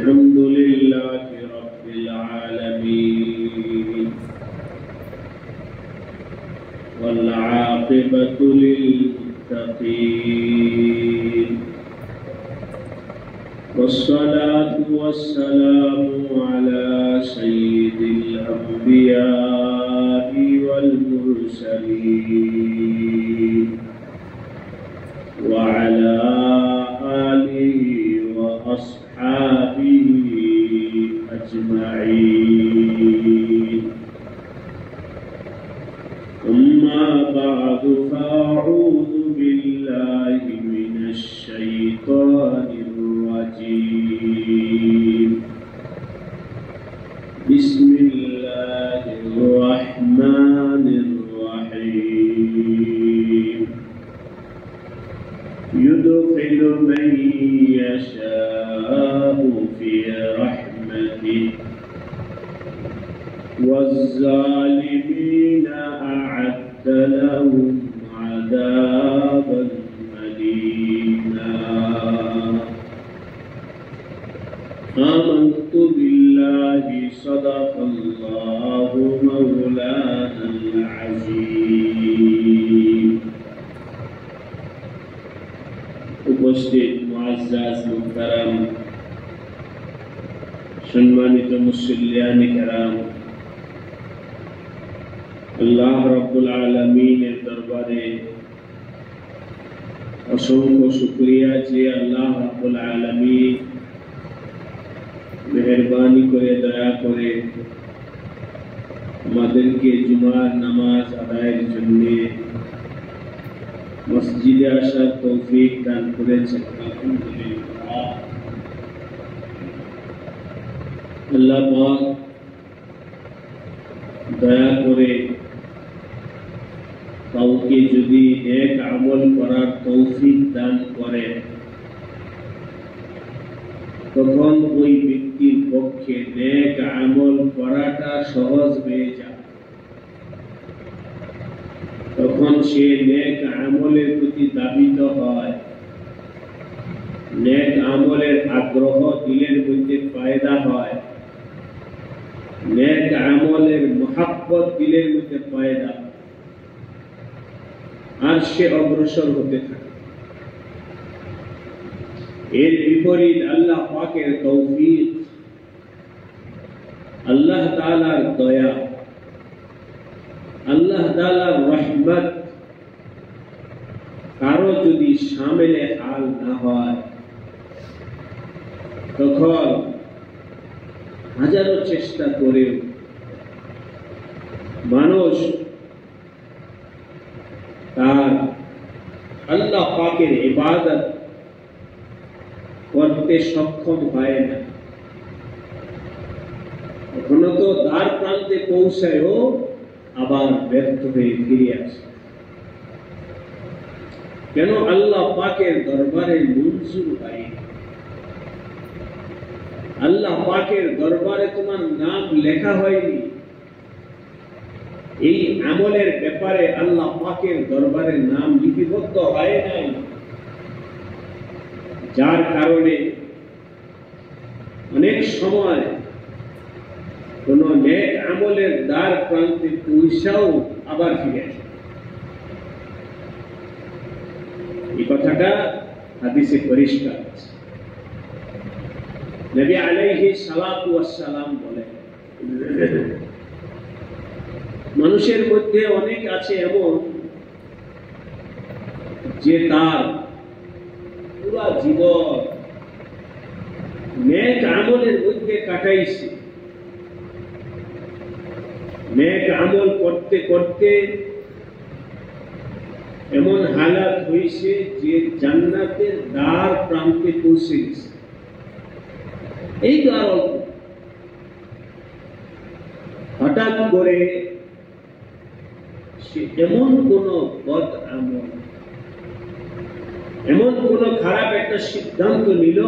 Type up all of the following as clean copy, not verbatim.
الحمد لله رب العالمين والعاقبة للمتقين والصلاة والسلام على سيد الأنبياء والمرسلين وعلى آله وأصحابه أجمعين أما بعد فأعوذ بالله من الشيطان الرجيم بسم الله الرحمن الرحيم يدخل من يشاء في رحمته والظالمين أعد لهم عذابا أليما آمنت بالله صدق الله مولانا العظيم উপস্থিত মুআজ্জাজ মুহতারাম সম্মানিত মুসল্লিয়ান কিরাম আল্লাহ রাব্বুল আলামিনের দরবারে অসংখ্য শুকরিয়া যে আল্লাহ রাব্বুল আলামিন মেহেরবানি করে দয়া করে আমাদেরকে জুমার নামাজ আদায়ের জন্য মসজিদে আসার তৌফিক দান করেছেন আলহামদুলিল্লাহ। আল্লাহ পাক দয়া করে কাউকে যদি নেক আমল করার তৌফিক দান করে তখন ওই ব্যক্তির পক্ষে নেক আমল করাটা সহজ হয়ে যায়। তখন সে নেক আমলের প্রতি দাবিত হয়, নেক আমলের আগ্রহ দিলের মধ্যে পয়দা হয়, নেক আমলের মহব্বত দিলের মধ্যে পয়দা, আর সে অগ্রসর হতে থাকে। এর বিপরীত আল্লাহ পাকের তৌফিক, আল্লাহ তাআলার দয়া, আল্লাহ তাআলার রহমত কারো যদি শামিলে হাল না হয় তখন হাজারো চেষ্টা করেও মানুষ তার আল্লাহ পাকের ইবাদত করতে সক্ষম হয় না। কখনো তো দ্বার প্রান্তে পৌঁছায়ও আবার ব্যর্থ হয়ে ফিরে আসে। কেন? আল্লাহ পাকের দরবারে মঞ্জুর হয়, আল্লাহ পাকের দরবারে তোমার নাম লেখা হয়নি। এই আমলের ব্যাপারে আল্লাহ পাকের দরবারে নাম লিপিবদ্ধ হয় নাই, যার কারণে অনেক সময় কোন নেক আমলের দ্বার প্রান্তে পৌঁছাও আবার ফিরে আসে। এই কথাটা হাদিসে পরিষ্কার আছে। নবী আলাইহিস সালাতু ওয়াস সালাম বলেন, মানুষের মধ্যে অনেক আছে এমন যে তার পুরা জীবন নেক আমলের মধ্যে কাটাইছে, নেক আমল করতে করতে এমন হালাত হয়েছে যে জান্নাতের দ্বার প্রান্তে পৌঁছে গেছে। এই তো আর অল্প, হঠাৎ করে সে এমন কোন বদ আমল, এমন কোন খারাপ একটা সিদ্ধান্ত নিল,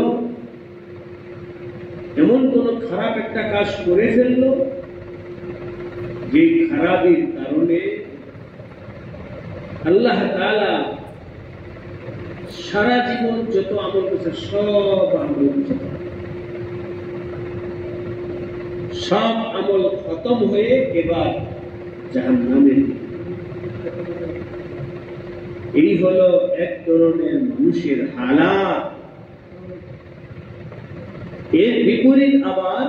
এমন কোন খারাপ একটা কাজ করে ফেললো যে খারাপের কারণে আল্লাহ তাআলা সারা জীবন যত আমল করেছে সব আমল সব আমল খতম হয়ে এবার জাহান্নামে। এই হলো এক ধরনের মানুষের হালাত। এর বিপরীত আবার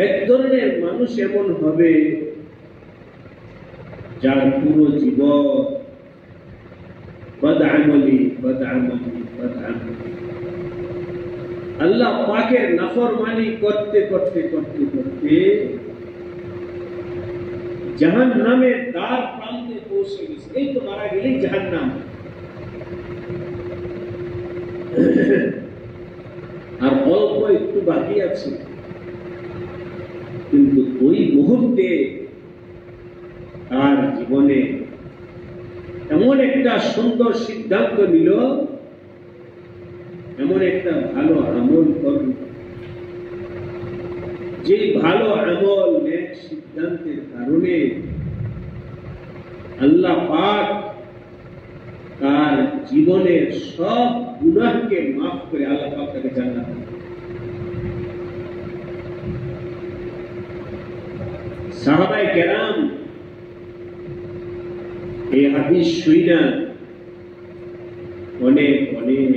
এক ধরনের মানুষ এমন হবে যার পুরো জীবন বদআমলি বদআমলি বদআমলি, আল্লাহ পাকের নাফরমানি করতে করতে করতে করতে জাহান্নামের দ্বার প্রান্তে পৌঁছে গেছে। এই তো মারা গেলেই জাহান্নাম। আর অল্প একটু বাকি আছে, কিন্তু ওই মুহূর্তে তার জীবনে এমন একটা সুন্দর সিদ্ধান্ত নিল, এমন একটা ভালো আমল করল, যে ভালো আমল নেক সিদ্ধান্তের কারণে আল্লাহ পাক তার জীবনের সব গুনাহকে মাফ করে আল্লাহ পাক তাকে জান্নাত দেন। সাহাবায়ে কেরাম এই হাদিস শুইনা অনেক অনেক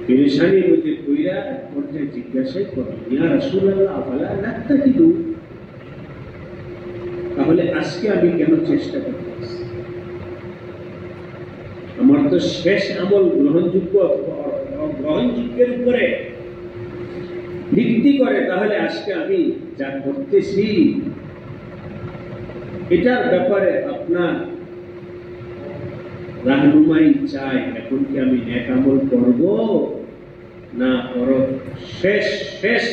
পেরেশানির মধ্যে পইরা পর্যায়ে জিজ্ঞাসা করেন, ইয়া রাসূলুল্লাহ আফালা নাত্তাকিদু, তাহলে আজকে আমি কেন চেষ্টা করতেছি? আমার তো শেষ আমল গ্রহণযোগ্যের উপরে ভিত্তি করে, তাহলে আজকে আমি যা করতেছি এটার ব্যাপারে আপনার রাহনুমাই চাই। এখন কি আমি নেক আমল করব না করব শেষ শেষ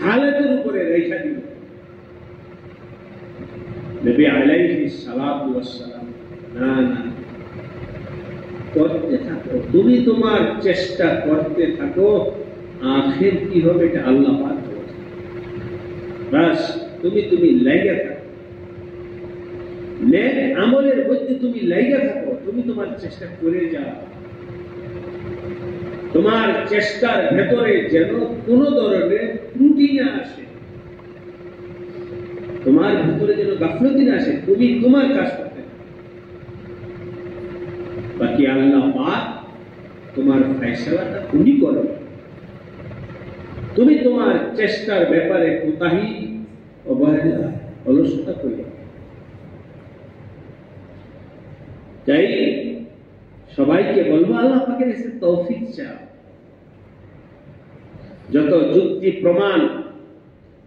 হালাতের উপরে রেখা দিব? নবী আলাইহিস সালাতু ওয়াস সালাম, না না, করতে থাকো, তুমি তোমার চেষ্টা করতে থাকো, আখির কি হবে এটা আল্লাহ পাক জানেন। বাস তুমি লাগা থাকো, নেক আমলের মধ্যে তুমি লাগা থাকো, তুমি তোমার চেষ্টা করে যাও। তোমার চেষ্টার ভেতরে যেন কোনো ধরনের ত্রুটি না আসে, তোমার ভেতরে যেন গাফলতি না আসে, তুমি তোমার কাজ করতে থাকো। বাকি আল্লাহ পাক তোমার ফয়সালাটা তুমি করো। তুমি তোমার চেষ্টার ব্যাপারে কোতাহি অবহেলা অলসতা করো। তাই সবাইকে বলবো, আল্লাহ পাকের কাছে তৌফিক চাও। যত যুক্তি প্রমাণ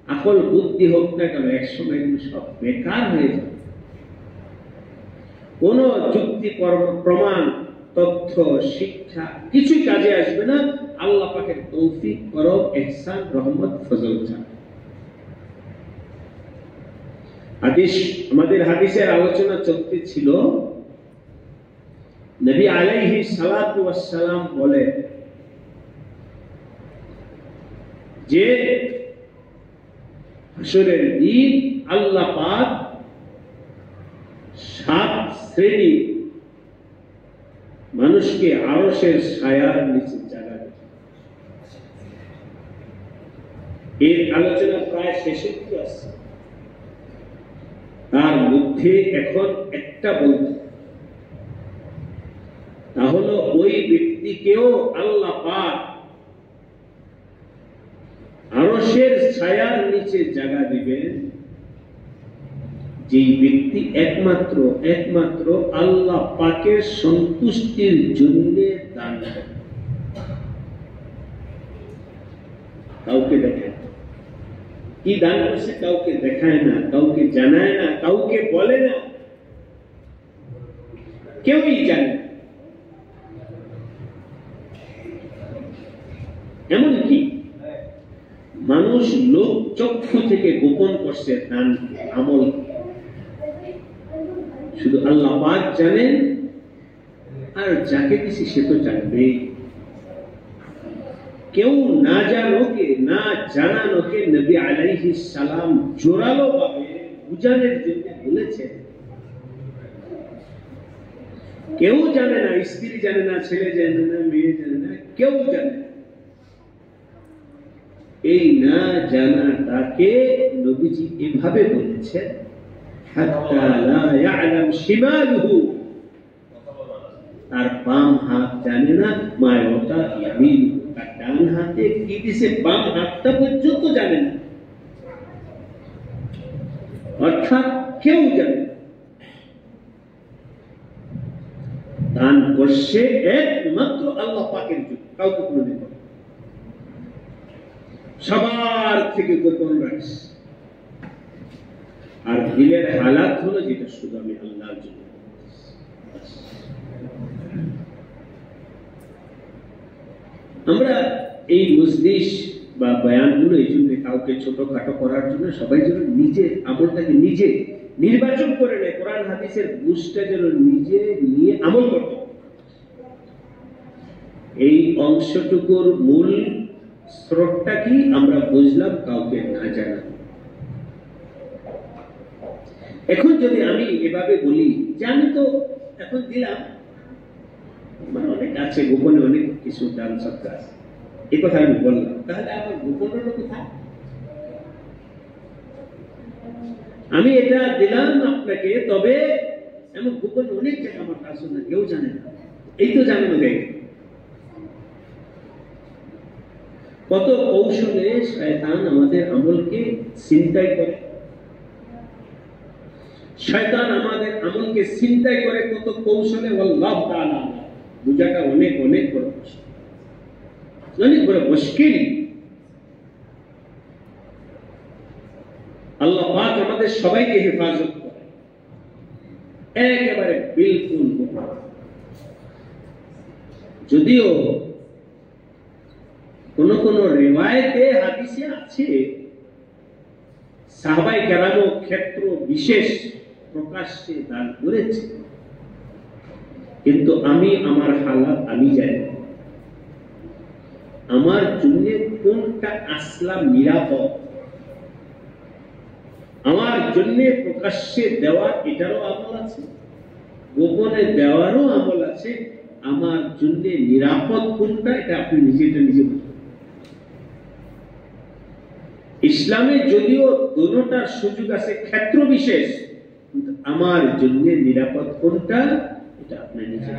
আকল বুদ্ধি হোক না কেন, একসময় সব বেকার হয়ে যাবে। কোন যুক্তি প্রমাণ তথ্য শিক্ষা কিছুই কাজে আসবে না আল্লাহ পাকের তৌফিক করম ইহসান রহমত ফজল ছাড়া। আমাদের হাদিসের আলোচনা চলতে ছিল, নবী আলাইহিস সালাতু ওয়াস সালাম বলে যে হাসরের দিন আল্লাহ পাক 7 শ্রেণী মানুষকে আরশের ছায়ার নিচে জায়গা দেবে। এর আলোচনা প্রায় শেষের দিকে আসছে। তার মধ্যে এখন একটা বলতে, তাহলে ওই ব্যক্তিকেও আল্লাহ পাক আরশের ছায়ার নিচে জায়গা দিবেন, যে ব্যক্তি একমাত্র আল্লাহ পাকের সন্তুষ্টির জন্য দান করে, কাউকে দেখায় না। কি দান করছে কাউকে দেখায় না, কাউকে জানায় না, কাউকে বলে না, কেউই জানে না। এমনকি মানুষ লোক চক্ষু থেকে গোপন করছে দান আমল, শুধু আল্লাহ পাক জানেন, আর যাকে দিছি সে তো জানবেই। কেউ না জানোকে না জানানোকে নবী আলাইহিস সালাম জোরালো ভাবে বুঝানোর জন্য বলেছেন, কেউ জানে না, স্ত্রী জানে না, ছেলে জানে না, মেয়ে জানে না, কেউ জানে না। এই না জানাটাকে নবীজি এভাবে বলেছেন, হাত্তা লা ইয়ালাম শিমালুহু, তার বাম হাত জানে না, মায়তা ইয়ামিন, তার ডান হাতে কি দিছে বাম হাতটা পর্যন্ত জানে না। অর্থাৎ কেউ জানে না। দান করছে একমাত্র আল্লাহ পাকের জন্য, কাউকে কোনোদিন সবার থেকে গোপন রাখছে। আর দিলের হালাত হলো যেটা শুধু আমি আল্লাহর জন্য। আমরা এই মজলিস বা বয়ানগুলো এই জন্য কাউকে ছোটখাটো করার জন্য, সবাই যেন নিজের আমলটাকে নিজে নির্বাচন করে নেয়, কোরআন হাদিসের বুঝটা যেন নিজে নিয়ে আমল করতে। এই অংশটুকুর মূল স্রোতটা কি আমরা বুঝলাম, কাউকে না জানা। এখন যদি আমি এভাবে বলি যে আমি তো এখন দিলাম, মানে অনেক আছে গোপনে অনেক কিছু দান সৎকার আছে, এই কথা আমি বললাম, তাহলে আমার গোপনের কোথায়? আমি এটা দিলাম আপনাকে, তবে এমন গোপনে অনেক জায়গা আমার কাছে না, কেউ জানে না, এই তো জানানো হয়ে গেল। কত কৌশলে শয়তান আমাদের আমলকে ছিনতাই করে, শয়তান আমাদের আমলকে ছিনতাই করে কত কৌশলে। আল্লাহ তাআলা বুঝাটা অনেক অনেক বড় কষ্ট, অনেক বড় মুশকিল। আল্লাহ পাক আমাদের সবাইকে হেফাজত করে, একেবারে বিলকুল। যদিও কোন কোন রিওয়ায়েতে হাদিসে আছে সাহাবায়ে কেরাম ক্ষেত্র বিশেষ প্রকাশ্যে দান করেছে, কিন্তু আমি আমার হালাত আমি জানি, আমার জন্য কোনটা আসলাম নিরাপদ। আমার জন্য প্রকাশ্যে দেওয়া এটারও আমল আছে, গোপনে দেওয়ারও আমল আছে। আমার জন্য নিরাপদ কোনটা, এটা আপনি নিজেটা নিজে বুঝবেন। ইসলামে যদিও দুটোটার সুযোগ আছে ক্ষেত্র বিশেষ, কিন্তু আমার জন্য নিরাপদ কোনটা এটা আপনি নিজে,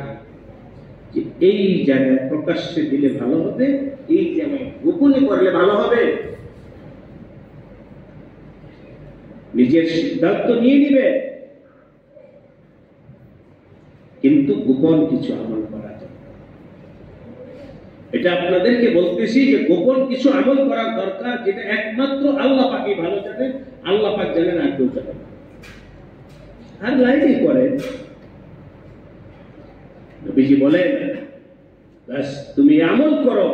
যে এই জায়গায় প্রকাশ্যে দিলে ভালো হবে, এই জায়গায় গোপনে করলে ভালো হবে। নিজের সিদ্ধান্ত নিয়ে নিবে, কিন্তু গোপন কিছু আমল করা যাবে। এটা আপনাদেরকে বলতেছি যে গোপন কিছু আমল করার দরকার, যেটা একমাত্র আল্লাহ পাকই ভালো জানেন, আল্লাহ পাক জানেন, আর কেউ জানেন। আর লাইনই করেন, নবীজি বলেন বাস তুমি আমল করো,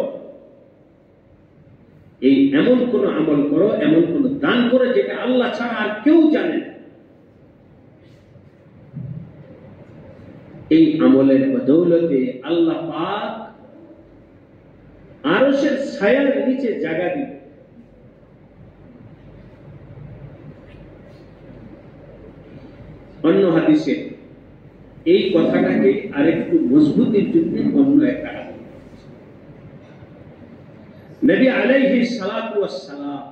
এই এমন কোন আমল করো, এমন কোন দান করো যেটা আল্লাহ ছাড়া আর কেউ জানে না। এই আমলের বদৌলতে আল্লাহ পাক আরশের ছায়ার নিচে জায়গা দিবে। অন্য হাদিসে এই কথাটাকে আরেকটু মজবুতির জন্য অন্য একটা হাদিস, নবী আলাইহিস সালাতু ওয়াস সালাম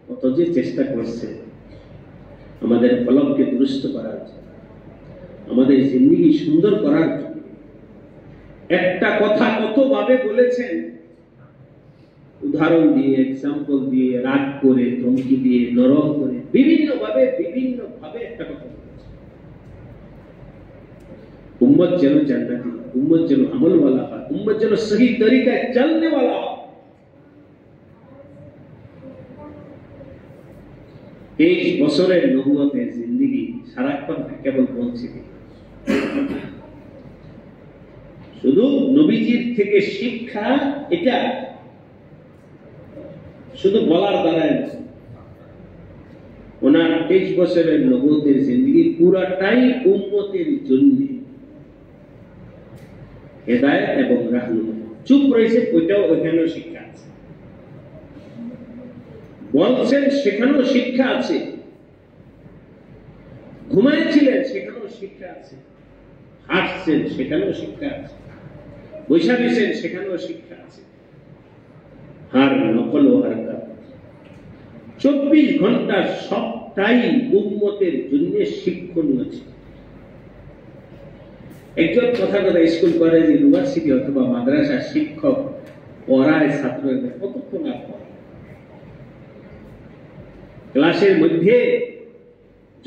কত যে চেষ্টা করছে আমাদের কলবকে দুরুস্ত করার জন্য, আমাদের জিন্দেগি সুন্দর করার জন্য। একটা কথা কতভাবে বলেছেন, উদাহরণ দিয়ে, এক্সাম্পল দিয়ে, রাগ করে, ধমকি দিয়ে, নরম করে, বিভিন্ন ভাবে একটা কথা বলেছেন। উম্মত যেন জান্নাতি, উম্মত যেন আমলওয়ালা হয়, উম্মত যেন সহি তরিকায় চলনেওয়ালা হয়। 23 বছরের নবুয়তের জিন্দেগি সারাক্ষণ কেবল বলছে, শুধু নবীজির থেকে শিক্ষা এটা শুধু বলার দ্বারাই না, ওনার 23 বছরের নবুয়তের জিন্দেগি পুরাটাই উম্মতের জন্য হেদায়েত এবং রাহনুমাই। চুপ রয়েছে ওইটাও, ওইখানেও শিক্ষা আছে, বলছেন সেখানেও শিক্ষা আছে, ঘুমাইছিলেন সেখানেও শিক্ষা আছে, হাসছেন সেখানেও শিক্ষা আছে, বৈশা দিয়েছেন সেখানেও শিক্ষা আছে। হার নকল ও হার কাজ 24 ঘন্টা সবটাই উম্মতের জন্য শিক্ষণীয় আছে। একজন কথা স্কুল কলেজ ইউনিভার্সিটি অথবা মাদ্রাসা শিক্ষক পড়ায় ছাত্রদের কতক্ষণ আর পড়ায়? ক্লাসের মধ্যে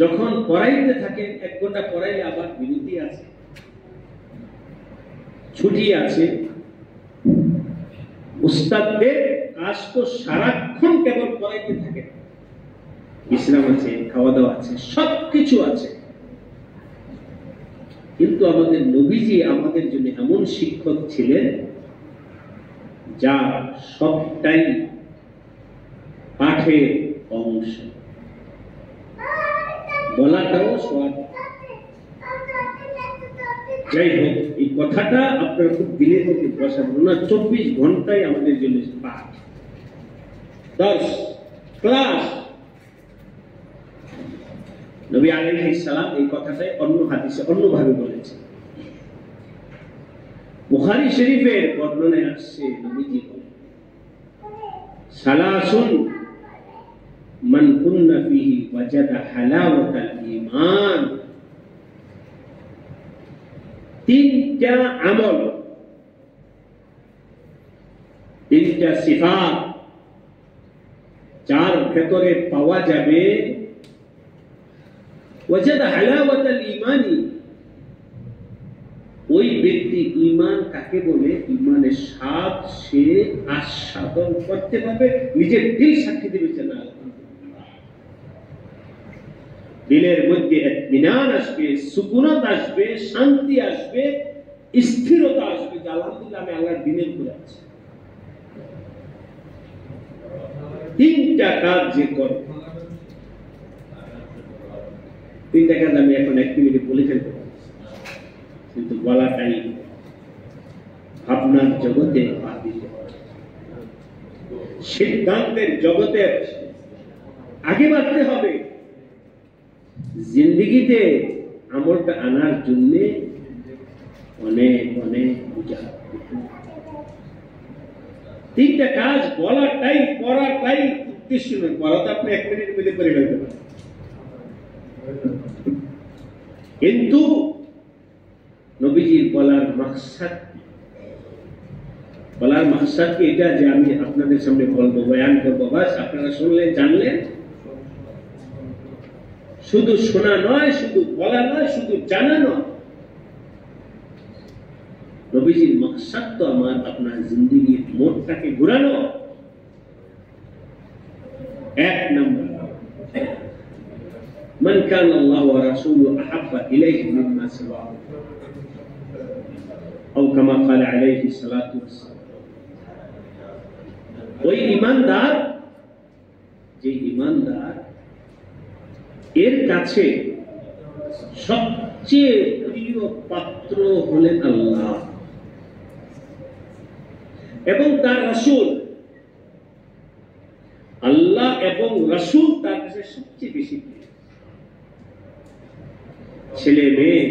যখন পড়াইতে থাকেন 1 ঘন্টা পড়াইলে আবার বিরতি আছে, ছুটি আছে। উস্তাদদের কাজ তো সারাক্ষণ কেবল পড়াইতে থাকে, বিশ্রাম আছে, খাওয়া দাওয়া আছে, সবকিছু আছে। কিন্তু আমাদের নবীজি আমাদের জন্য এমন শিক্ষক ছিলেন যা সবটাই পাঠের অংশ, বলাটাও সব। যাই হোক, এই কথাটা আপনার খুব দিলের মধ্যে বসাবো না। 24 ঘন্টায় আমাদের জন্য পাঠ, দর্শ, ক্লাস। নবী আলাইহিস সালাম এই কথাটাই অন্য হাদিসে অন্যভাবে বলেছেন। বুখারী শরীফের বর্ণনায় আসছে, নবীজি বলেন, সালাসুন মান কুন্না ফিহি ওয়াজাদা হালাওয়াতাল ঈমান। 3টা আমল, 3টা সিফাত যার ভেতরে পাওয়া যাবে ওয়াজাদা হালাওয়াতাল ঈমানি, ওই ব্যক্তি ঈমান কাকে বলে, ঈমানের স্বাদ সে আস্বাদন করতে পারবে, নিজের দিল সাক্ষী দেবে যে না, দিলের মধ্যে ইতমিনান আসবে, সুকুনত আসবে, শান্তি আসবে, স্থিরতা আসবে যে আলহামদুলিল্লাহ আমি আল্লাহর দ্বীনের উপরে আছি। 3টা কাজ যে করে, 3টা কাজ আমি এখন 1 মিনিটে বলে ফেলতে পারি, কিন্তু বলাটাই ভাবনার জগতে পা দিতে হবে, সিদ্ধান্তের জগতে আগে বাড়তে হবে। জিন্দেগিতে আমলটা আনার জন্য অনেক অনেক পূজা। 3টা কাজ বলাটাই, পড়াটাই উদ্দেশ্য নয়। পড়া তো আপনি 1 মিনিটের মধ্যে করে ফেলতে পারেন, কিন্তু নবীজির বলার মাকসাদ কি এটা যে আমি আপনাদের সামনে বলবো, বয়ান করবো, বাস আপনারা শুনলেন, জানলেন। শুধু শোনা নয়, শুধু বলা নয়, শুধু জানা নয়। নবীজির মাকসাদ তো আমার আপনার জিন্দেগির মোড়টাকে ঘুরানো। 1 নম্বর, মান কানা আল্লাহু ওয়া রাসূলুহু আহাব্বা ইলাইহি মিম্মা সিওয়াহু, আও কামা ক্বালা আলাইহি সালাতু ওয়াসসালাম। ওই ঈমানদার, যে ঈমানদার এর কাছে সবচেয়ে প্রিয় পাত্র হলেন আল্লাহ এবং তার রাসূল। আল্লাহ এবং রাসূল তার কাছে সবচেয়ে বেশি প্রিয়। ছেলে মেয়ে,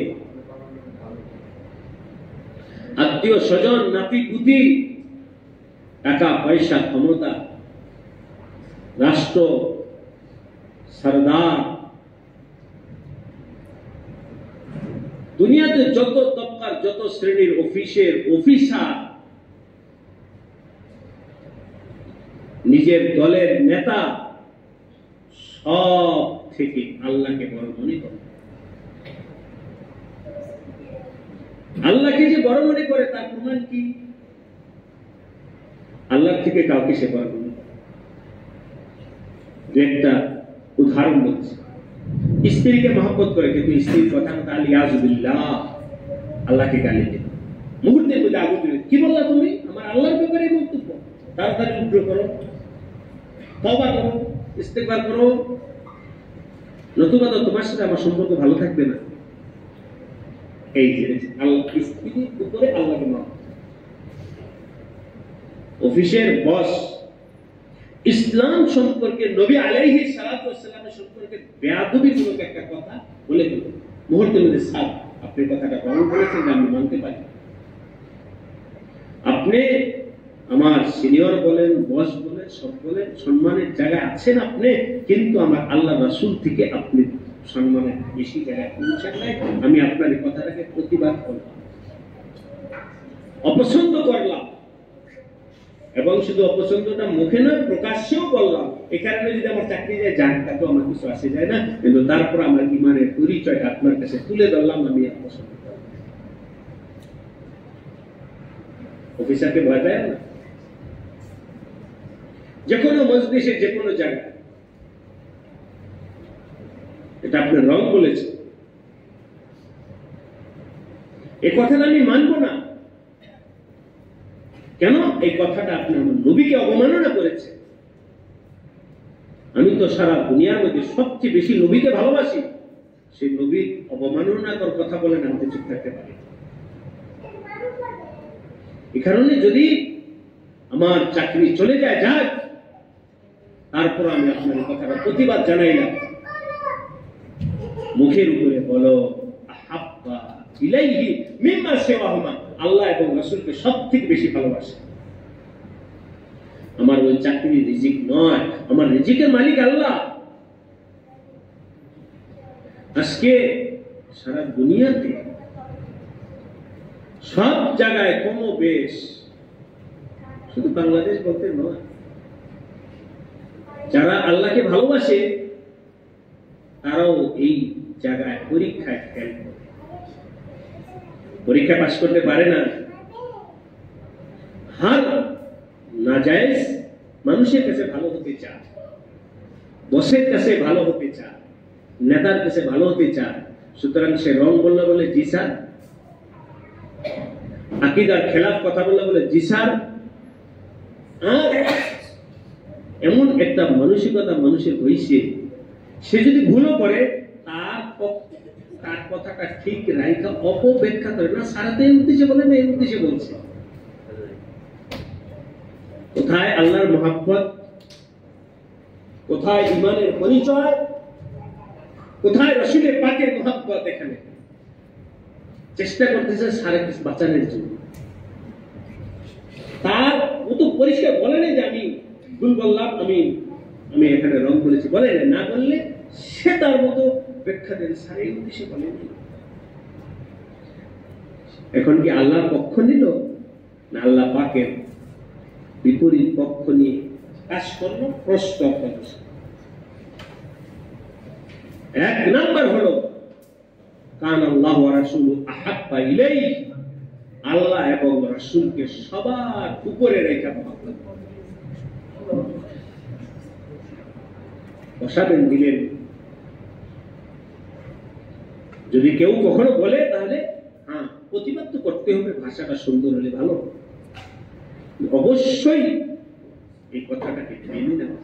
আত্মীয় স্বজন, নাতি পুতি, টাকা পয়সা, ক্ষমতা, রাষ্ট্র, সরদার, দুনিয়াতে যত তবকার, যত শ্রেণীর অফিসের অফিসার, নিজের দলের নেতা, সব থেকে আল্লাহকে বড় মনে করে। আল্লাহকে যে বড় মনে করে তার প্রমাণ কি? আল্লাহ থেকে কাউকে সে বড় মনে করে। একটা উদাহরণ বলছি, স্ত্রীকে মহব্বত করে কিন্তু স্ত্রীর কথা মতো আলিয়াজুবিল্লাহ আল্লাহকে গালি দেবে, মুহূর্তের মধ্যে আগুন দেবে। কি বললা তুমি? আমার আল্লাহর ব্যাপারে বক্তব্য। তাড়াতাড়ি উগ্র করো, তওবা করো, ইস্তেগফার করো, নতুবা তো তোমার সাথে আমার সম্পর্ক ভালো থাকবে না। এই যে আল্লাহ, স্ত্রীর উপরে আল্লাহকে মহব্বত। অফিসের বস ইসলাম সম্পর্কে, নবী আলাইহিস সালাতু ওয়াস সালামের সম্পর্কে বেয়াদবিমূলক একটা কথা বলে দিল, মুহূর্তের মধ্যে সাথ আপনি কথাটা রং বলেছেন, আমি মানতে পারি। আপনি আমার সিনিয়র বলেন, বস বলেন, সব বলেন, সম্মানের জায়গায় আছেন আপনি, কিন্তু আমার আল্লাহ রাসূল থেকে আপনি সম্মানের বেশি জায়গায় পৌঁছেন নাই। আমি আপনার এই কথাটাকে প্রতিবাদ করলাম, অপছন্দ করলাম, এবং শুধু অপছন্দটা মুখে নয় প্রকাশ্যেও বললাম। এই কারণে যদি আমার চাকরি যায় যাক, তাতে আমার কিছু আসে যায় না, কিন্তু তারপর আমার ইমানের পরিচয়টা আপনার কাছে তুলে ধরলাম। আমি অপছন্দ করলাম। অফিসারকে ভয় পায় না? যে কোনো মজলিসে, যে কোনো জায়গায় এটা আপনি রং বলেছেন, এই কথাটা আমি মানবো না। কেন? এই কথাটা আপনি আমার নবীকে অবমাননা করেছেন। আমি তো সারা দুনিয়ার মধ্যে সবচেয়ে বেশি নবীকে ভালোবাসি, সেই নবীর অবমাননাকর কথা বলেন, আমি চুপ থাকতে পারি। এই কারণে যদি আমার চাকরি চলে যায়, যাক, তারপর আমি আপনার কথাটা প্রতিবাদ জানাইলাম। মুখের উপরে বলো আহাব্বা ইলাইহি মিম্মা সিওয়াহুমা, আল্লাহ এবং রাসূলকে সবথেকে বেশি ভালোবাসে। আমার ওই চাকরি রিজিক নয়, আমার রিজিকের মালিক আল্লাহ। আজকে সারা দুনিয়াতে সব জায়গায় কম বেশ, শুধু বাংলাদেশ বলতে নয়, যারা আল্লাহকে ভালোবাসে তারাও এই জায়গায় পরীক্ষায় ফেল করে, পরীক্ষা পাস করতে পারে না। হার নাজায়েজ মানুষের কাছে ভালো হতে চায়, বসের কাছে ভালো হতে চায়, নেতার কাছে ভালো হতে চায়। সুতরাং সে রং বললে বলে জি স্যার, আকীদার খেলাফ কথা বললে বলে জি স্যার। এমন একটা মানসিকতা মানুষের হয়েছে, সে যদি ভুলও করে তার কথাটা ঠিক রাইখা অপব্যাখ্যা করে না, সারাতে এই উদ্দেশ্যে বলে না, এই উদ্দেশ্যে বলছে। কোথায় আল্লাহর মহব্বত, কোথায় ঈমানের পরিচয়, কোথায় রাসূলের পাকের মহব্বত? এখানে চেষ্টা করতেছে সারা কিছু বাঁচানোর জন্য। তার মতো পরিষ্কার বলে না যে আমি ভুল বললাম, আমি এখানে রং করেছি, বলে না, বললে সে তার মতো ব্যাখ্যা দেন, সারা এই উদ্দেশ্যে বলেনি। এখন কি আল্লাহর পক্ষ নিল না আল্লাহ পাকের বিপরীত পক্ষ নিয়ে কাজ করলো? প্রশ্ন করছে। এক নাম্বার হলো কান আল্লাহ ওয়া রাসূলু আহাব্বা ইলাইহি, আল্লাহ এবং রাসূলকে সবার উপরে রেখে মহব্বত বসাবেন দিলেন। যদি কেউ কখনো বলে তাহলে হ্যাঁ, প্রতিবাদ তো করতে হবে, ভাষাটা সুন্দর হলে ভালো, অবশ্যই এই কথাটাকে মেনে নেওয়া।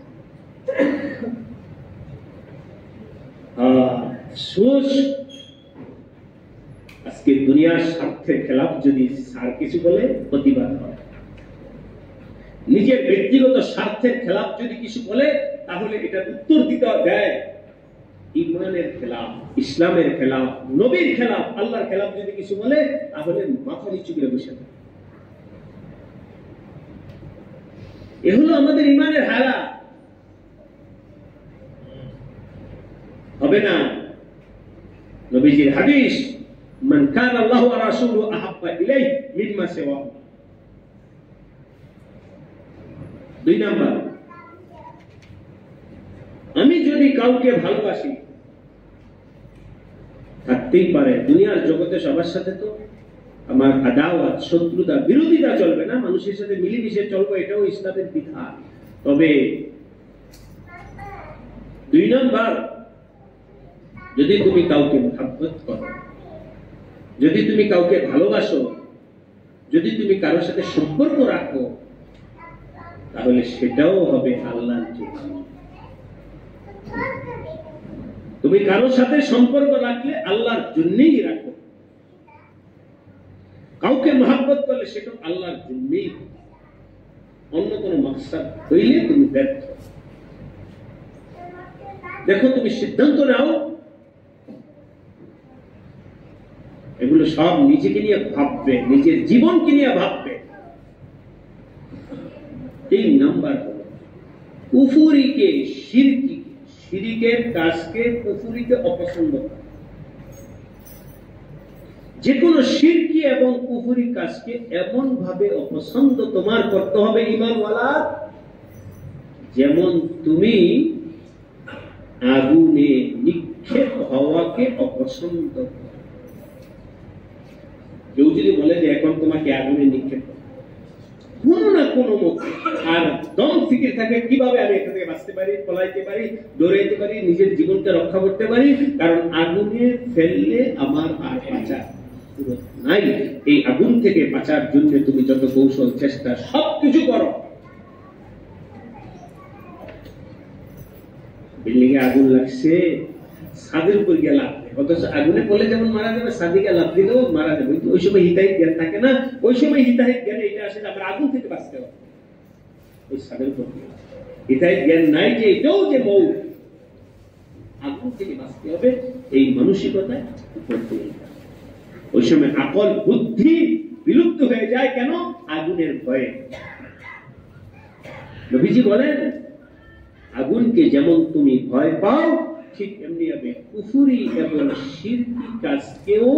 আজকে দুনিয়ার স্বার্থের খেলাফ যদি স্যার কিছু বলে প্রতিবাদ হয়, নিজের ব্যক্তিগত স্বার্থের খেলাফ যদি কিছু বলে তাহলে এটা উত্তর দিতে দেয় ঈমানের খেলাফ, ইসলামের খেলাফ, নবীর খেলাফ, আল্লাহর খেলাফ যদি কিছু বলে তাহলে মাথা নিচু করে বসে থাকে। এ হলো আমাদের ঈমানের হালাত। হবে না। নবীজির হাদিস, মান কানা আল্লাহু ওয়া রাসূলুহু আহাব্বা ইলাইহি মিম্মা সিওয়াহু। 2 নাম্বার, আমি যদি কাউকে ভালোবাসি, থাকতেই পারে দুনিয়ার জগতে সবার সাথে তো আমার আদাওয়াত, শত্রুতা, বিরোধিতা চলবে না, মানুষের সাথে মিলেমিশে চলবো, এটাও ইসলামের বিধান। তবে 2 নাম্বার, যদি তুমি কাউকে মহব্বত করো, যদি তুমি কাউকে ভালোবাসো, যদি তুমি কারোর সাথে সম্পর্ক রাখো, তাহলে সেটাও হবে আল্লাহর জন্য। তুমি কারোর সাথে সম্পর্ক রাখলে আল্লাহর জন্যই রাখো, কাউকে মহব্বত করলে সেটা আল্লাহর জন্যই, অন্য কোনো মাকসাদ হইলে তুমি ব্যর্থ। দেখো, তুমি সিদ্ধান্ত নাও এগুলো সব নিজেকে নিয়ে ভাববে, নিজের জীবনকে নিয়ে ভাববে। 3 নাম্বার হলো কুফরিকে, শিরকের কাজকে, কুফরিকে অপছন্দ করা। যে কোনো শিরকি এবং কুফরি কাজকে এমন ভাবে অপছন্দ তোমার করতে হবে ঈমানওয়ালা, যেমন তুমি আগুনে নিক্ষেপ হওয়াকে অপছন্দ করো। কেউ যদি বলে যে এখন তোমাকে আগুনে নিক্ষেপ করো, কোনো না কোনো মতে আর দম ফিকির থাকে কিভাবে আমি এখান থেকে বাঁচতে পারি, পলাইতে পারি, দৌড়াইতে পারি, নিজের জীবনকে রক্ষা করতে পারি, কারণ আগুনে ফেললে আমার আর বাঁচা নাই। এই আগুন থেকে বাঁচার জন্য তুমি যত কৌশল, চেষ্টা, সবকিছু করো। বিল্ডিং এ আগুন লাগছে, ছাদের উপর গিয়ে লাভ দেয়, অথচ আগুনে পড়লে যেমন মারা যাবে, ছাদে গিয়ে লাভ দিলেও মারা যাবে। কিন্তু ওই সময় হিতাহিত জ্ঞান থাকে না। ওই সময় হিতাহিত জ্ঞানে এটা আসে যে আমরা আগুন থেকে বাঁচতে হবে, ওই ছাদের উপর হিতাহিত জ্ঞান নাই যে এটাও যে মৌত, আগুন থেকে বাঁচতে হবে। এই মানসিকতায় ওই সময় আকল বুদ্ধি বিলুপ্ত হয়ে যায়। কেন? আগুনের ভয়ে। নবীজি বলেন আগুনকে যেমন তুমি ভয় পাও, ঠিক এমনি হবে কুফরি এবং শিরকি কাজকেও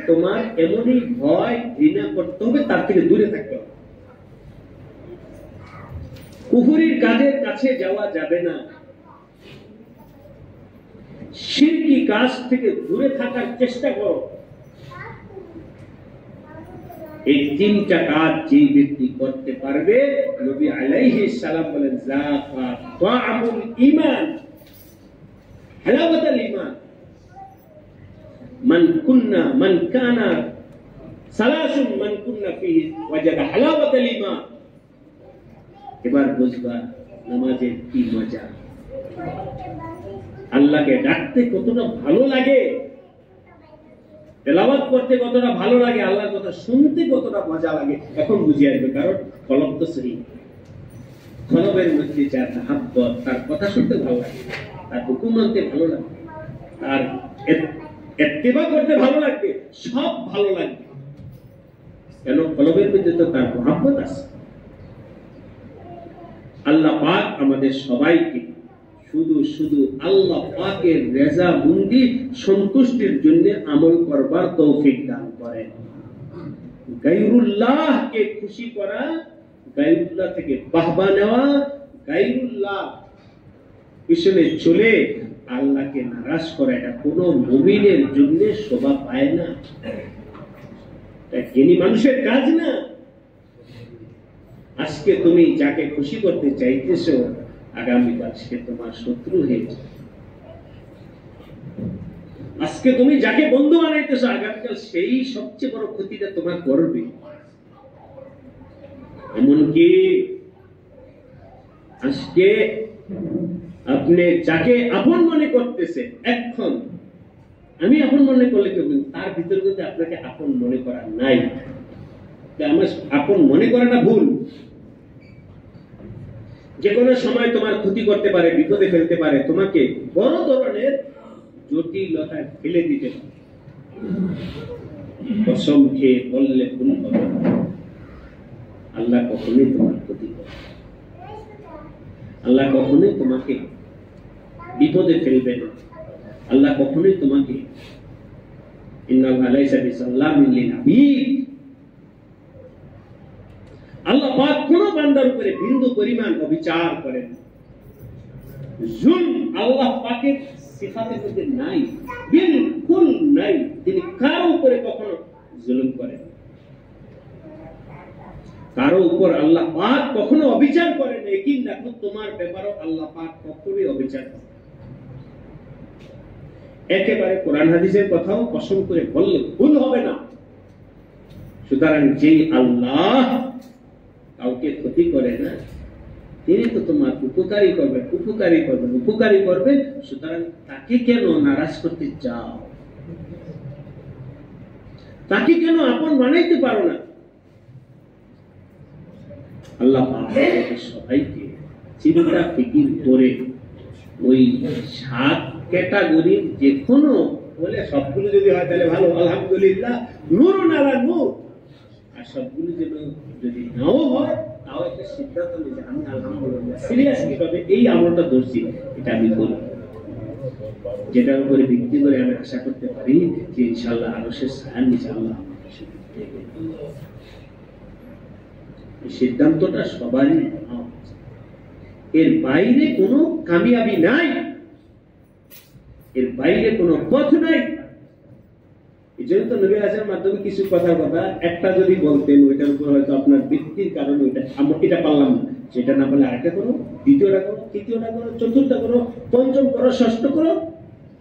তোমার এমনই ভয়, ঘৃণা করতে হবে, তার থেকে দূরে থাকতে হবে। কুফরির কাজের কাছে যাওয়া যাবে না, শিরকি কাজ থেকে দূরে থাকার চেষ্টা করো। এই 3টা কাজ যে ব্যক্তি করতে পারবে, নবী আলাইহিস সালাম বলেন যাকা তাআমুল ঈমান, হালাওয়াতুল ঈমান। মান কানা সালাসুন মান কুন্না ফিহি ওয়াজাদা হালাওয়াতুল ঈমান। এবার বুঝবা নামাজের কি মজা, আল্লাহকে ডাকতে কতটা ভালো লাগে, তেলাওয়াত করতে কতটা ভালো লাগে, আল্লাহর কথা শুনতে কতটা মজা লাগে। এখন বুঝে আসবে, কারণ কলব তো সহি, কলবের মধ্যে যার মহব্বত, তার কথা শুনতে ভালো লাগে, তার হুকুম মানতে ভালো লাগে, তার ইত্তেবা করতে ভালো লাগবে, সব ভালো লাগবে। কেন? কলবের মধ্যে তো তার মহব্বত আছে। আল্লাহ পাক আমাদের সবাইকে শুধু আল্লাহ পাকের রেজামন্দি, সন্তুষ্টির জন্য আমল করবার তৌফিক দান করেন। গায়রুল্লাহকে খুশি করা, গায়রুল্লাহ থেকে বাহবা নেওয়া, গায়রুল্লাহ পিছনে চলে আল্লাহকে নারাজ করা, এটা কোন মুমিনের জন্য শোভা পায় না, এটা জ্ঞানী মানুষের কাজ না। আজকে তুমি যাকে খুশি করতে চাইতেছো, আগামীকাল সে তোমার শত্রু হয়ে যাবে। আজকে তুমি যাকে বন্ধু বানাইতেছো, আগামীকাল সেই সবচেয়ে বড় ক্ষতিটা তোমার করবে। এমনকি আজকে আপনি যাকে আপন মনে করতেছে, এখন আমি আপন মনে করলে কেউ, তার ভিতরে যদি আপনাকে আপন মনে করা নাই, আমার আপন মনে করাটা ভুল। যে কোনো সময় তোমার ক্ষতি করতে পারে, বিপদে ফেলতে পারে, তোমাকে বড় ধরনের জটিলতায় ফেলে দিতে পারে। কসম খেয়ে বললে ভুল হবে, আল্লাহ কখনোই তোমার ক্ষতি করে, আল্লাহ কখনোই তোমাকে বিপদে ফেলবে না, আল্লাহ কখনোই তোমাকে ইন্নাল্লাহা লাইসা বিযাল্লামিন লিল আবিদ, আল্লাহ পাক কোন বান্দার উপরে বিন্দু পরিমাণ অবিচার করেন। জুলম আল্লাহ পাকের সিফাতের মধ্যে নাই, বিলকুল নাই। তিনি কারো উপরে কখনো জুলম করেন, কারো উপর আল্লাহ পাক কখনো অবিচার করেন। একই দেখো তোমার ব্যাপারও আল্লাহ পাক কখনোই অবিচার করেন। একেবারে কোরআন হাদিসের কথাও কসম করে বললে ভুল হবে না। সুতরাং যেই আল্লাহ কাউকে ক্ষতি করে না, তিনি তো তোমার উপকারী করবেন, উপকারী করবেন। সুতরাং তাকে কেন নারাজ করতে চাও? তাকে কেন আপন বানাইতে পারো না? আল্লাহ সবাইকে চিন্তা ফিকির করে ওই 7 ক্যাটাগরির যে কোনো বলে সবগুলো যদি হয় তাহলে ভালো, আলহামদুলিল্লাহ, নূরুন আলা নূর। আর সবগুলো যদি নাও হয় তাও একটা সিদ্ধান্ত নিয়ে আমি আলহামদুলিল্লাহ সিরিয়াসলি ভাবে এই আমলটা ধরছি, এটা আমি করি, যেটার উপরে ভিত্তি করে আমি আশা করতে পারি যে ইনশাআল্লাহ আরশের ছায়ার নিচে আল্লাহ এই সিদ্ধান্তটা সবারই নেওয়া উচিত। এর বাইরে কোনো কামিয়াবি নাই, এর বাইরে কোনো পথ নাই। এই জন্য তো নবী আলাইহিস মাধ্যমে কিছু কথা একটা যদি বলতেন ওইটার উপর হয়তো আপনার ভিত্তির কারণে এটা পারলাম না, সেটা না পারলে আরেকটা করো, দ্বিতীয়টা করো, তৃতীয়টা করো, চতুর্থটা করো, পঞ্চম করো, ষষ্ঠ করো,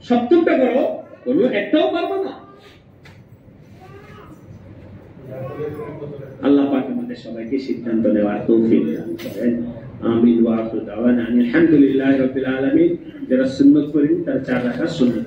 সপ্তমটা করো, কোনো একটাও পারবো না। আল্লাহ পাক আমাদের সবাইকে সিদ্ধান্ত নেওয়ার তৌফিক দান করেন। আমিন ওয়া আখিরু দাওয়ানা আলহামদুলিল্লাহি রাব্বিল আলামিন। যারা সুন্নাত করেন তারা 4 রাকাত সুন্নাত।